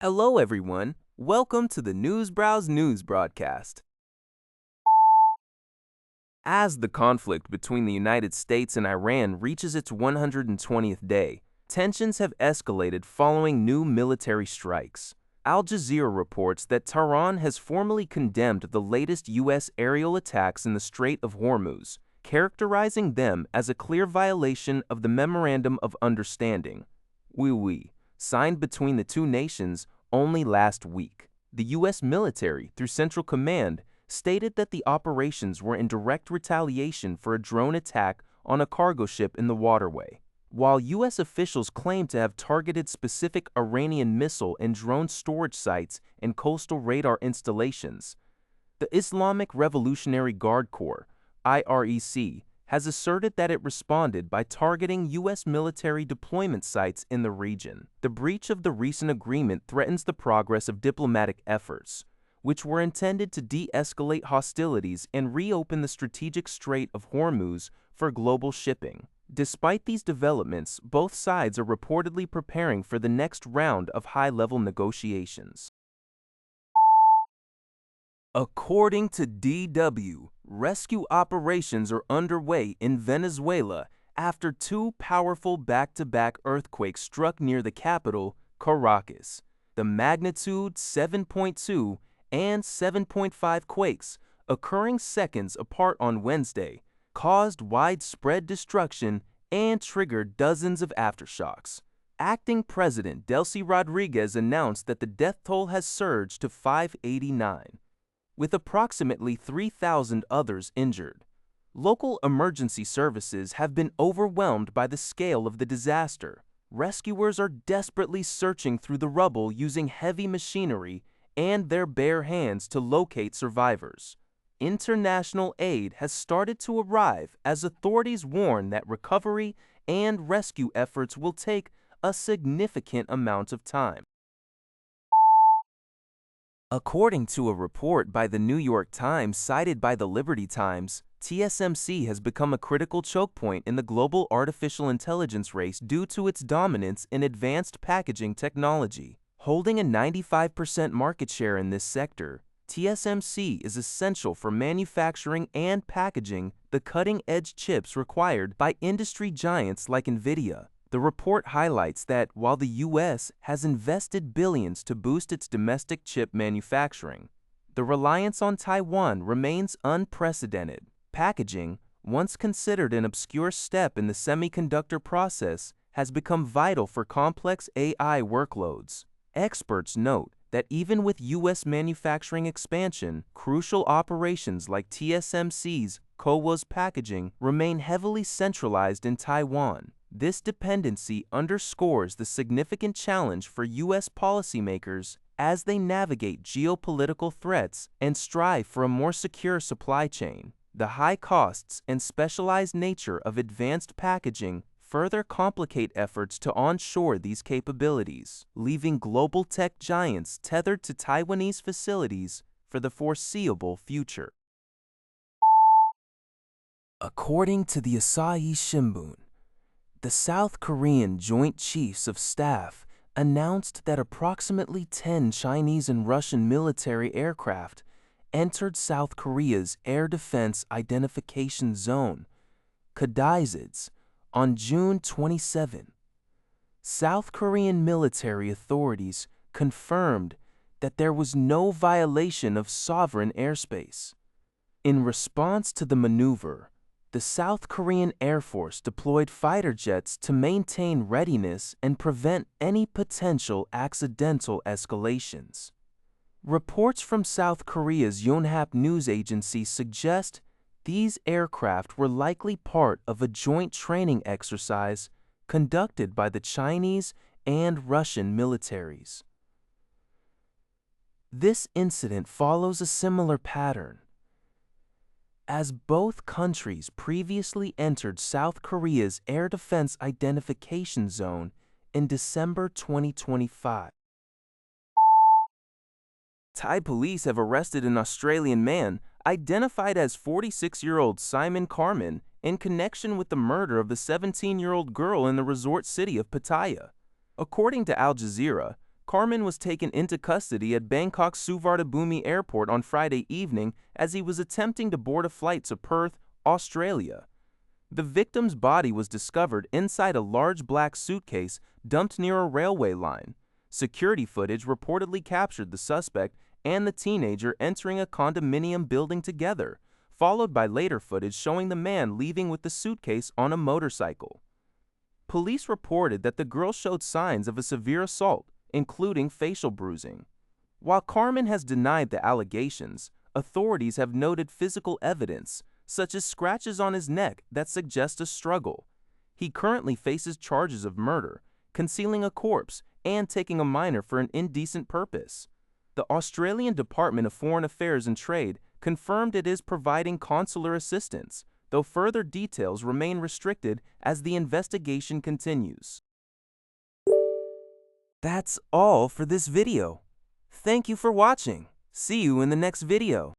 Hello, everyone. Welcome to the Newsbrowse News broadcast. As the conflict between the United States and Iran reaches its 120th day, tensions have escalated following new military strikes. Al Jazeera reports that Tehran has formally condemned the latest U.S. aerial attacks in the Strait of Hormuz, characterizing them as a clear violation of the Memorandum of Understanding, signed between the two nations only last week. The U.S. military, through Central Command, stated that the operations were in direct retaliation for a drone attack on a cargo ship in the waterway. While U.S. officials claim to have targeted specific Iranian missile and drone storage sites and coastal radar installations, the Islamic Revolutionary Guard Corps, IREC, has asserted that it responded by targeting U.S. military deployment sites in the region. The breach of the recent agreement threatens the progress of diplomatic efforts, which were intended to de-escalate hostilities and reopen the strategic Strait of Hormuz for global shipping. Despite these developments, both sides are reportedly preparing for the next round of high-level negotiations. According to DW, rescue operations are underway in Venezuela after two powerful back-to-back earthquakes struck near the capital, Caracas. The magnitude 7.2 and 7.5 quakes, occurring seconds apart on Wednesday, caused widespread destruction and triggered dozens of aftershocks. Acting President Delcy Rodriguez announced that the death toll has surged to 589. With approximately 3,000 others injured. Local emergency services have been overwhelmed by the scale of the disaster. Rescuers are desperately searching through the rubble using heavy machinery and their bare hands to locate survivors. International aid has started to arrive as authorities warn that recovery and rescue efforts will take a significant amount of time. According to a report by the New York Times cited by the Liberty Times, TSMC has become a critical choke point in the global artificial intelligence race due to its dominance in advanced packaging technology. Holding a 95% market share in this sector, TSMC is essential for manufacturing and packaging the cutting-edge chips required by industry giants like NVIDIA. The report highlights that while the U.S. has invested billions to boost its domestic chip manufacturing, the reliance on Taiwan remains unprecedented. Packaging, once considered an obscure step in the semiconductor process, has become vital for complex AI workloads. Experts note that even with U.S. manufacturing expansion, crucial operations like TSMC's CoWoS packaging remain heavily centralized in Taiwan. This dependency underscores the significant challenge for U.S. policymakers as they navigate geopolitical threats and strive for a more secure supply chain. The high costs and specialized nature of advanced packaging further complicate efforts to onshore these capabilities, leaving global tech giants tethered to Taiwanese facilities for the foreseeable future. According to the Asahi Shimbun, the South Korean Joint Chiefs of Staff announced that approximately 10 Chinese and Russian military aircraft entered South Korea's Air Defense Identification Zone, KDIZIDS, on June 27. South Korean military authorities confirmed that there was no violation of sovereign airspace. In response to the maneuver, the South Korean Air Force deployed fighter jets to maintain readiness and prevent any potential accidental escalations. Reports from South Korea's Yonhap news agency suggest these aircraft were likely part of a joint training exercise conducted by the Chinese and Russian militaries. This incident follows a similar pattern, as both countries previously entered South Korea's Air Defense Identification Zone in December 2025. Thai police have arrested an Australian man identified as 46-year-old Simon Carman in connection with the murder of the 17-year-old girl in the resort city of Pattaya. According to Al Jazeera, Carmen was taken into custody at Bangkok's Suvarnabhumi Airport on Friday evening as he was attempting to board a flight to Perth, Australia. The victim's body was discovered inside a large black suitcase dumped near a railway line. Security footage reportedly captured the suspect and the teenager entering a condominium building together, followed by later footage showing the man leaving with the suitcase on a motorcycle. Police reported that the girl showed signs of a severe assault, including facial bruising. While Carmen has denied the allegations, authorities have noted physical evidence, such as scratches on his neck that suggest a struggle. He currently faces charges of murder, concealing a corpse, and taking a minor for an indecent purpose. The Australian Department of Foreign Affairs and Trade confirmed it is providing consular assistance, though further details remain restricted as the investigation continues. That's all for this video. Thank you for watching. See you in the next video.